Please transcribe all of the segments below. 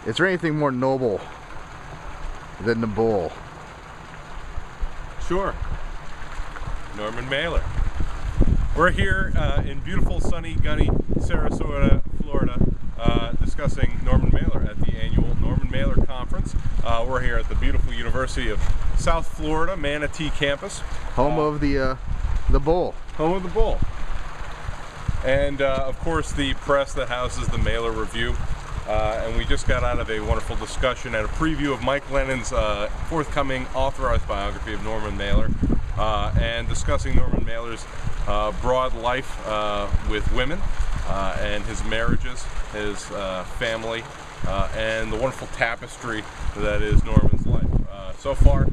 Is there anything more noble than the bull? Sure. Norman Mailer. We're here in beautiful, sunny, gunny Sarasota, Florida, discussing Norman Mailer at the annual Norman Mailer Conference. We're here at the beautiful University of South Florida, Manatee campus. Home of the bull. Home of the bull. And of course the press that houses the Mailer Review. And we just got out of a wonderful discussion and a preview of Mike Lennon's forthcoming authorized biography of Norman Mailer, and discussing Norman Mailer's broad life with women, and his marriages, his family, and the wonderful tapestry that is Norman's life. So far,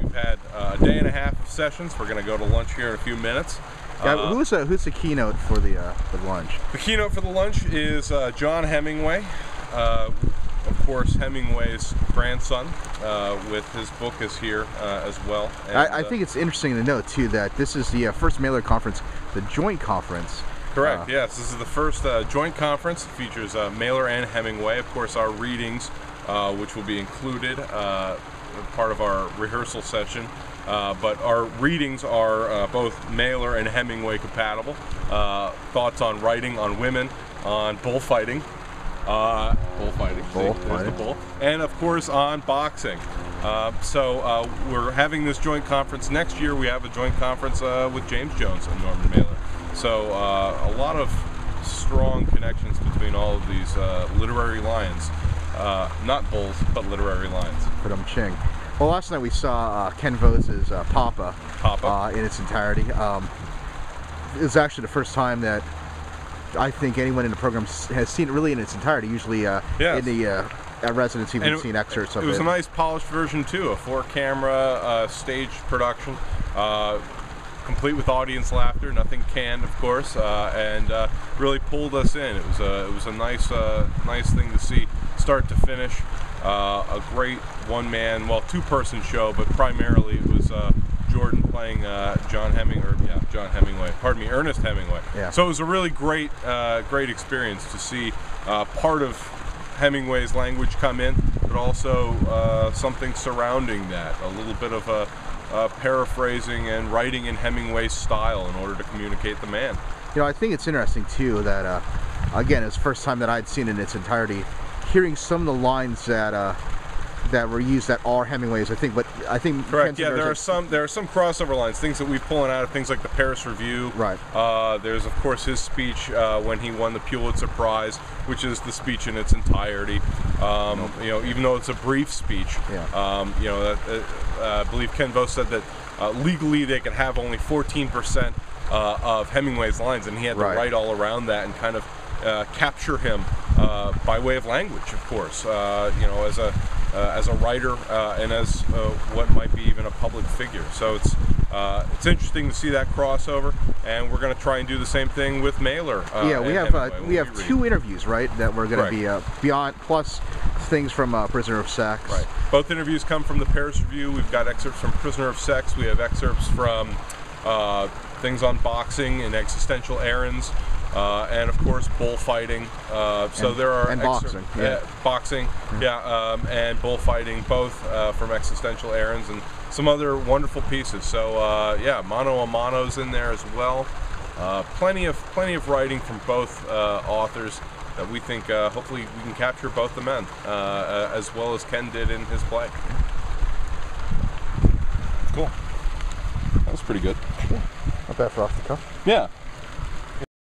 we've had a day and a half of sessions. We're going to go to lunch here in a few minutes. Who's the keynote for the lunch? The keynote for the lunch is John Hemingway. Of course, Hemingway's grandson, with his book, is here as well. And, I think it's interesting to note too that this is the first Mailer conference, the joint conference. Correct. Yes, this is the first joint conference. It features Mailer and Hemingway. Of course, our readings, which will be included, part of our rehearsal session. But our readings are both Mailer and Hemingway compatible. Thoughts on writing, on women, on bullfighting. Bullfighting. There's the bull. And of course on boxing. So we're having this joint conference. Next year we have a joint conference with James Jones and Norman Mailer. So a lot of strong connections between all of these literary lions. Not bulls, but literary lions. Ching. Well, last night we saw Ken Vose's Papa. In its entirety. It was actually the first time that I think anyone in the program has seen it really in its entirety. Usually in the at residency we've seen excerpts of it. It was a nice polished version too, a 4-camera stage production, complete with audience laughter, nothing canned of course, and really pulled us in. It was a nice thing to see start to finish. A great one-man, well, two-person show, but primarily it was Jordan playing Ernest Hemingway. Yeah. So it was a really great experience to see part of Hemingway's language come in, but also something surrounding that, a little bit of a paraphrasing and writing in Hemingway's style in order to communicate the man. You know, I think it's interesting too that again, it's the first time that I'd seen it in its entirety. Hearing some of the lines that were used that are Hemingway's, I think, but I think correct. Yeah, there are some crossover lines, things that we've pulling out of things like the Paris Review. Right. There's of course his speech when he won the Pulitzer Prize, which is the speech in its entirety. You know, even though it's a brief speech. Yeah. You know, I believe Ken Vose said that legally they could have only 14% of Hemingway's lines, and he had to write all around that and kind of capture him by way of language, of course. You know, as a writer and as what might be even a public figure. So it's interesting to see that crossover, and we're going to try and do the same thing with Mailer. Yeah, we have two interviews, right, that we're going to be beyond, plus things from Prisoner of Sex. Right. Both interviews come from the Paris Review. We've got excerpts from Prisoner of Sex. We have excerpts from things on boxing and existential errands. And of course bullfighting. So there are boxing, boxing, and bullfighting, both from existential errands and some other wonderful pieces. So mano a mano's in there as well. Plenty of writing from both authors that we think hopefully we can capture both the men as well as Ken did in his play. Cool. That was pretty good. Not bad for off the cuff. Yeah.